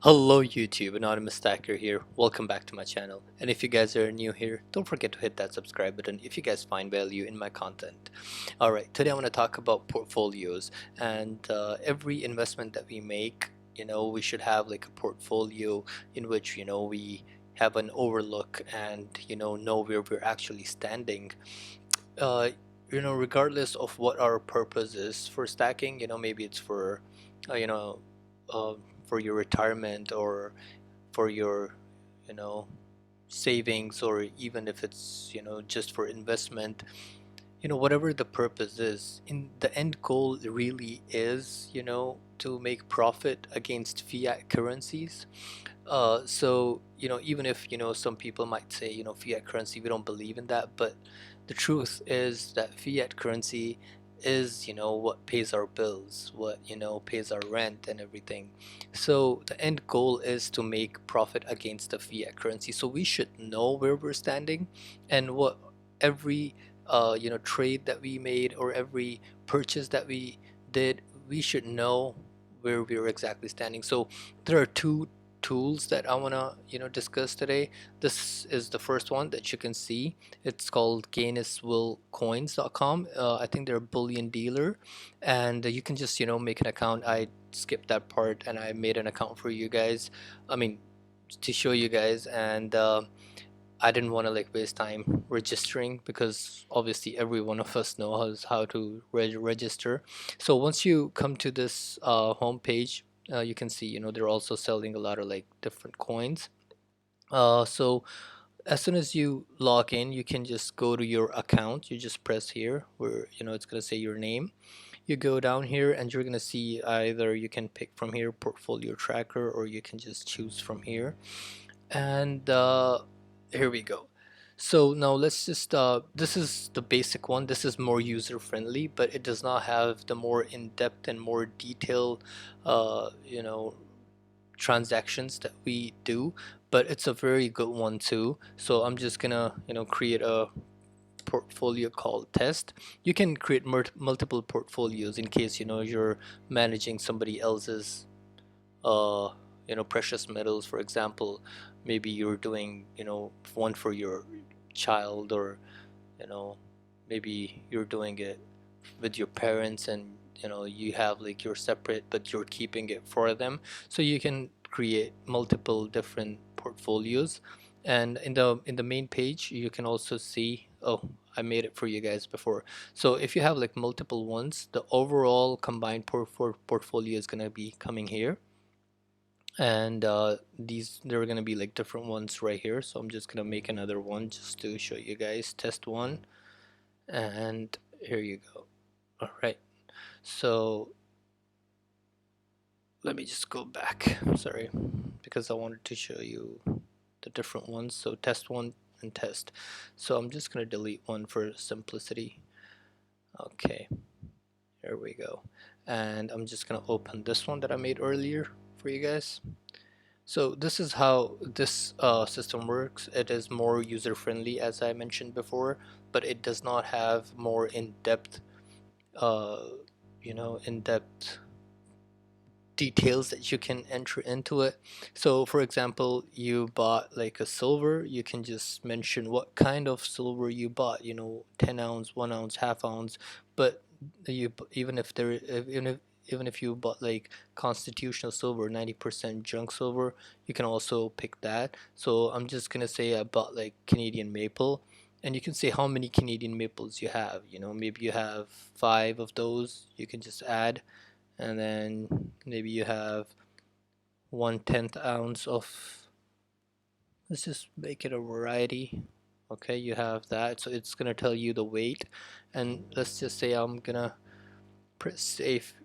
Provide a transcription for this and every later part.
Hello YouTube, Anonymous Stacker here. Welcome back to my channel. And if you guys are new here, don't forget to hit that subscribe button if you guys find value in my content. Alright, today I want to talk about portfolios and every investment that we make, we should have like a portfolio in which, we have an overlook and, know where we're actually standing. Uh, Regardless of what our purpose is for stacking, maybe it's for, uh, you know, uh, for your retirement or for your you know savings, or even if it's just for investment, whatever the purpose is, in the end goal really is to make profit against fiat currencies. So even if some people might say fiat currency, we don't believe in that, but the truth is that fiat currency is what pays our bills, what pays our rent and everything. So the end goal is to make profit against the fiat currency, so we should know where we're standing and what every trade that we made or every purchase that we did, we should know where we're exactly standing. So there are two tools that I want to discuss today. This is the first one that you can see. It's called GainesWillCoins.com. I think they're a bullion dealer, and you can just make an account. I skipped that part and I made an account for you guys, I mean, to show you guys. And I didn't want to like waste time registering, because obviously every one of us knows how to register. So once you come to this home page, you can see they're also selling a lot of like different coins. So as soon as you log in, you can just go to your account. You just press here where it's gonna say your name. You go down here and you're gonna see, either you can pick from here portfolio tracker, or you can just choose from here. And here we go. So now let's just this is the basic one. This is more user friendly, but it does not have the more in-depth and more detailed uh, you know transactions that we do, but it's a very good one too. So I'm just gonna create a portfolio called test. You can create multiple portfolios in case you're managing somebody else's uh, precious metals. For example, maybe you're doing one for your child, or you know maybe you're doing it with your parents, and you have like your separate, but you're keeping it for them. So you can create multiple different portfolios. And in the main page, you can also see, oh, I made it for you guys before. So if you have like multiple ones, the overall combined portfolio is going to be coming here. And these, there are going to be like different ones right here. So I'm just going to make another one just to show you guys, test one. And here you go. All right, so let me just go back, sorry, because I wanted to show you the different ones. So test one and test. So I'm just going to delete one for simplicity. Okay, here we go. And I'm just going to open this one that I made earlier for you guys. So this is how this system works. It is more user friendly, as I mentioned before, but it does not have more in-depth uh, in-depth details that you can enter into it. So for example, you bought like a silver, you can just mention what kind of silver you bought, 10 ounce, 1 ounce, half ounce. But you, even if there, even if you bought like constitutional silver, 90% junk silver, you can also pick that. So I'm just gonna say I bought like Canadian maple, and you can say how many Canadian maples you have. Maybe you have 5 of those, you can just add. And then maybe you have 1/10 ounce of, let's just make it a variety. Okay, you have that, so it's gonna tell you the weight. And let's just say I'm gonna press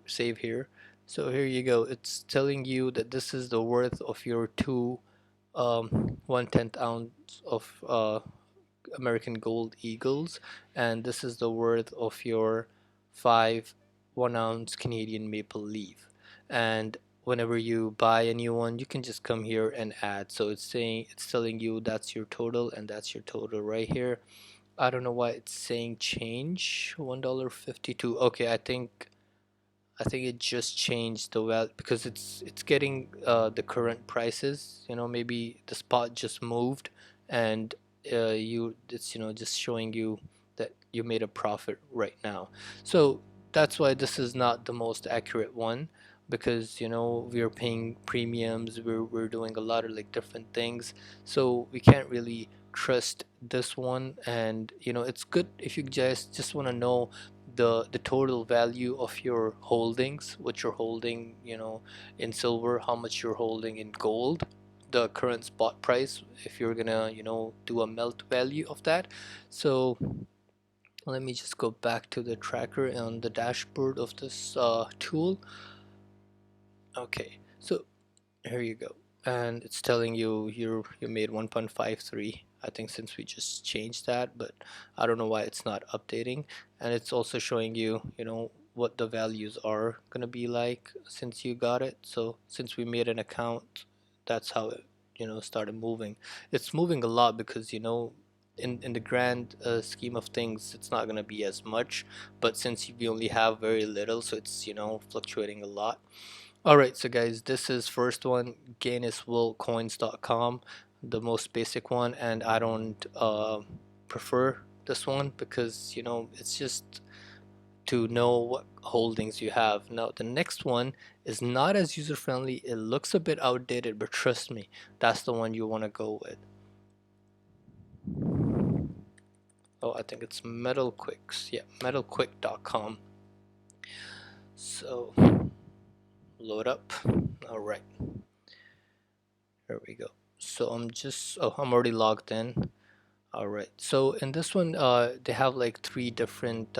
save here. So here you go, it's telling you that this is the worth of your two 1/10 ounce of American Gold Eagles, and this is the worth of your 5 1 ounce Canadian Maple Leaf. And whenever you buy a new one, you can just come here and add. So it's telling you that's your total, and that's your total right here. I don't know why it's saying change $1.52. Okay, I think I think it just changed the value because it's getting the current prices. You know, maybe the spot just moved, and it's just showing you that you made a profit right now. So that's why this is not the most accurate one, because we're paying premiums, we're doing a lot of like different things, so we can't really trust this one. And it's good if you just want to know the total value of your holdings, what you're holding, in silver, how much you're holding in gold, the current spot price, if you're gonna, do a melt value of that. So let me just go back to the tracker on the dashboard of this tool. Okay, so here you go, and it's telling you you made 1.53. I think since we just changed that, but I don't know why it's not updating. And it's also showing you, what the values are gonna be like since you got it. So since we made an account, that's how it, started moving. It's moving a lot because, in the grand scheme of things, it's not gonna be as much. But since we only have very little, so it's, fluctuating a lot. Alright, so guys, this is first one, guinnessworldcoins.com, the most basic one, and I don't prefer this one because it's just to know what holdings you have. Now the next one is not as user friendly, it looks a bit outdated, but trust me, that's the one you want to go with. Oh, I think it's metalquicks. Yeah, metalquick.com. So load up. Alright, here we go. So I'm already logged in. All right. So in this one, they have like three different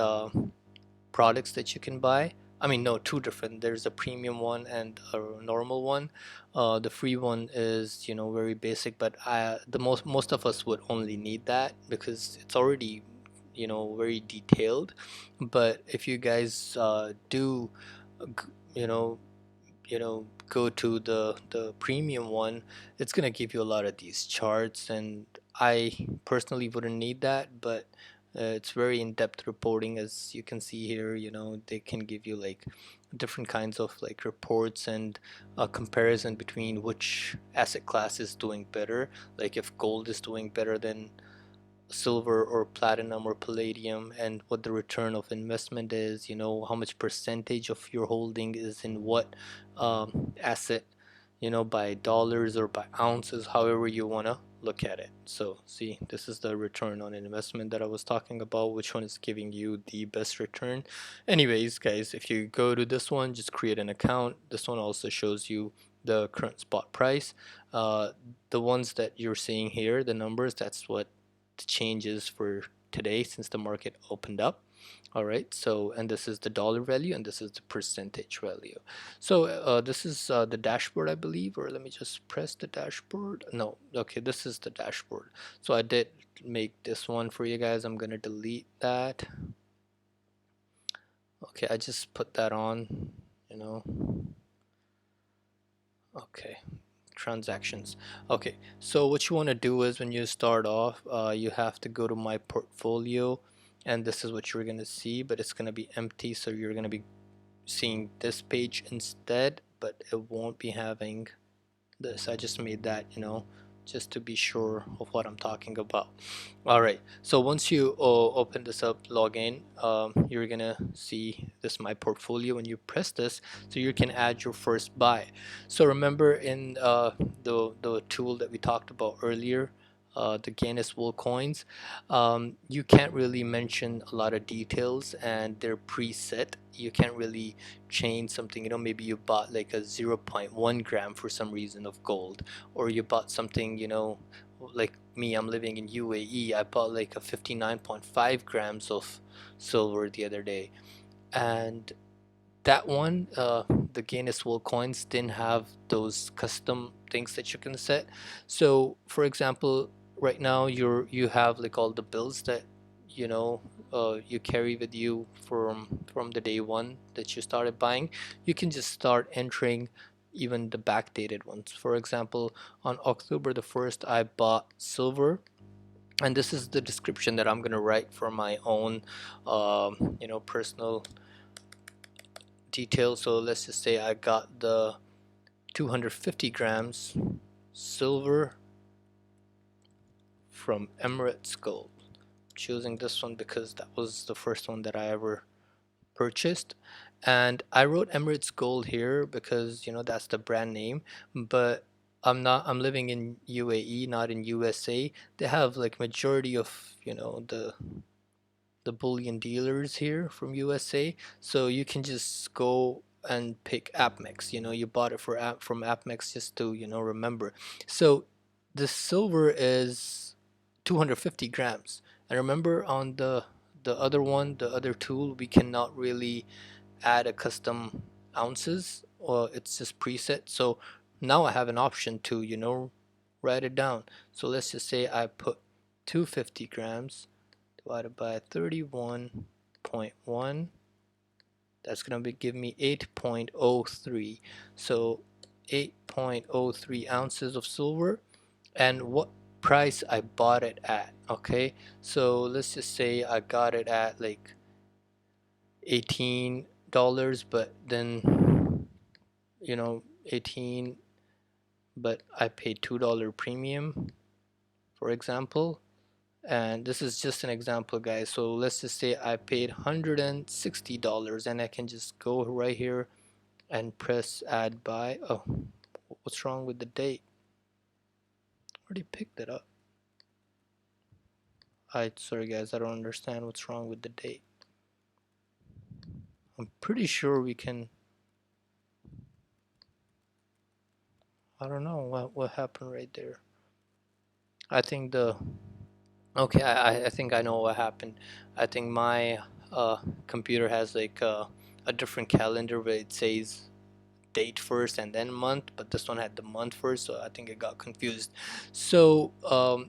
products that you can buy. I mean, no, two different. There's a premium one and a normal one. The free one is, very basic, but the most of us would only need that because it's already, very detailed. But if you guys do, you know, go to the premium one, it's gonna give you a lot of these charts, and I personally wouldn't need that. But it's very in-depth reporting, as you can see here. They can give you like different kinds of like reports and a comparison between which asset class is doing better, like if gold is doing better than silver or platinum or palladium, and what the return of investment is, how much percentage of your holding is in what asset, by dollars or by ounces, however you want to look at it. So see, this is the return on investment that I was talking about, which one is giving you the best return. Anyways guys, if you go to this one, just create an account. This one also shows you the current spot price. The ones that you're seeing here, the numbers, that's what the changes for today since the market opened up. All right, so, and this is the dollar value and this is the percentage value. So this is the dashboard, I believe, or let me just press the dashboard. No, okay, this is the dashboard. So I did make this one for you guys. I'm gonna delete that. Okay, I just put that on, okay, transactions. Okay, so what you want to do is when you start off, you have to go to my portfolio, and this is what you're going to see, but it's going to be empty, so you're going to be seeing this page instead, but it won't be having this. I just made that, just to be sure of what I'm talking about. All right, so once you open this up, log in, you're gonna see this my portfolio. When you press this, so you can add your first buy. So remember in the tool that we talked about earlier, the Guinness World Coins, you can't really mention a lot of details, and they're preset. You can't really change something. Maybe you bought like a zero point 0.1 gram for some reason of gold, or you bought something, like me, I'm living in UAE. I bought like a 59.5 grams of silver the other day, and that one, the Guinness World Coins didn't have those custom things that you can set. So for example, right now you have like all the bills that you know you carry with you from the day one that you started buying. You can just start entering even the backdated ones. For example, on October the 1st, I bought silver, and this is the description that I'm gonna write for my own personal details. So let's just say I got the 250 grams silver from Emirates Gold. Choosing this one because that was the first one that I ever purchased. And I wrote Emirates Gold here because that's the brand name, but I'm living in UAE, not in USA. They have like majority of the bullion dealers here from USA, so you can just go and pick AppMex. You bought it from AppMex just to remember. So the silver is 250 grams, and remember on the other one, the other tool, we cannot really add a custom ounces, or it's just preset. So now I have an option to write it down. So let's just say I put 250 grams divided by 31.1. That's going to give me 8.03. So 8.03 ounces of silver, and what price I bought it at. Okay, so let's just say I got it at like $18, but then 18, but I paid $2 premium, for example. And this is just an example, guys. So let's just say I paid $160, and I can just go right here and press add buy. Oh, what's wrong with the date? Already picked it up. Sorry guys, I don't understand what's wrong with the date. I'm pretty sure we can. I don't know what happened right there. I think the okay, I think I know what happened. I think my computer has like a different calendar where it says date first and then month, but this one had the month first, so I think it got confused. So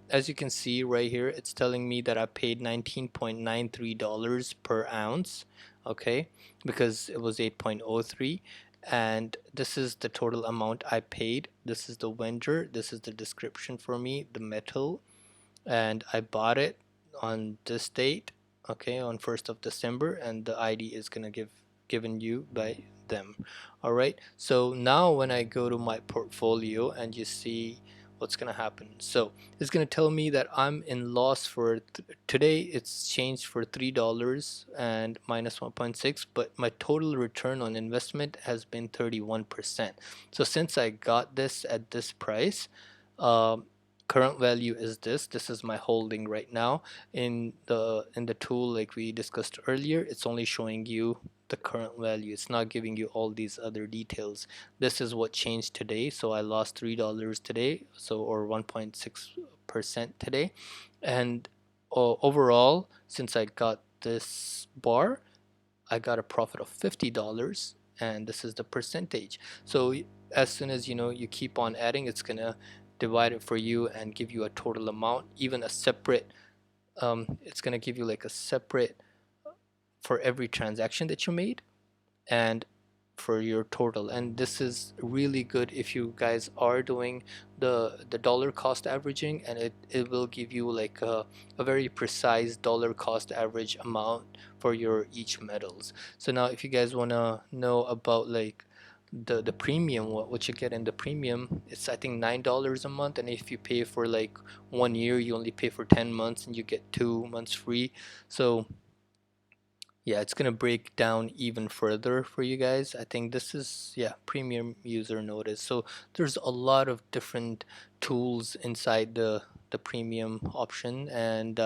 as you can see right here, it's telling me that I paid $19.93 per ounce, okay, because it was 8.03. And this is the total amount I paid. This is the vendor, this is the description for me, the metal, and I bought it on this date, okay, on 1st of December, and the ID is gonna given you by them. All right, so now when I go to my portfolio and you see what's gonna happen, so it's gonna tell me that I'm in loss for today. It's changed for $3 and minus 1.6, but my total return on investment has been 31%. So since I got this at this price, um, current value is this is my holding right now. In the tool, like we discussed earlier, it's only showing you the current value. It's not giving you all these other details. This is what changed today, so I lost $3 today, so or 1.6% today. And overall, since I got this bar, I got a profit of $50, and this is the percentage. So as soon as you keep on adding, it's gonna divide it for you and give you a total amount, even a separate. It's gonna give you like a separate for every transaction that you made and for your total. And this is really good if you guys are doing the dollar cost averaging, and it will give you like a very precise dollar cost average amount for your each metals. So now if you guys want to know about like the premium, what you get in the premium, it's I think $9 a month, and if you pay for like 1 year, you only pay for 10 months and you get 2 months free. So yeah, it's gonna break down even further for you guys. I think this is, yeah, premium user notice. So there's a lot of different tools inside the premium option, and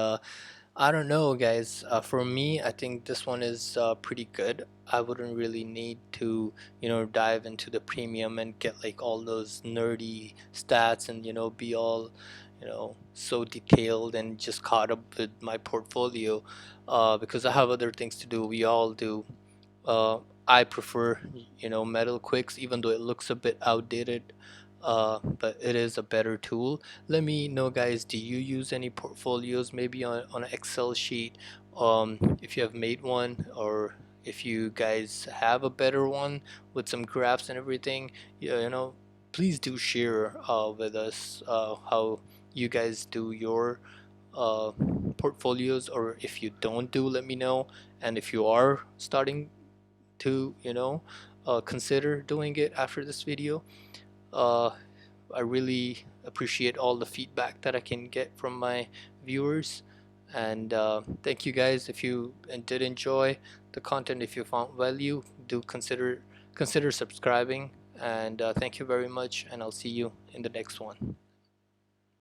I don't know, guys. For me, I think this one is pretty good. I wouldn't really need to, dive into the premium and get like all those nerdy stats and, be all, so detailed and just caught up with my portfolio because I have other things to do. We all do. Uh, I prefer, Metal Quicks, even though it looks a bit outdated, but it is a better tool. Let me know, guys, do you use any portfolios, maybe on an Excel sheet, if you have made one, or if you guys have a better one with some graphs and everything, please do share with us how you guys do your uh, portfolios, or if you don't do, let me know. And if you are starting to, consider doing it after this video. uh, I really appreciate all the feedback that I can get from my viewers, and thank you guys. If you did enjoy the content, if you found value, do consider subscribing, and thank you very much, and I'll see you in the next one.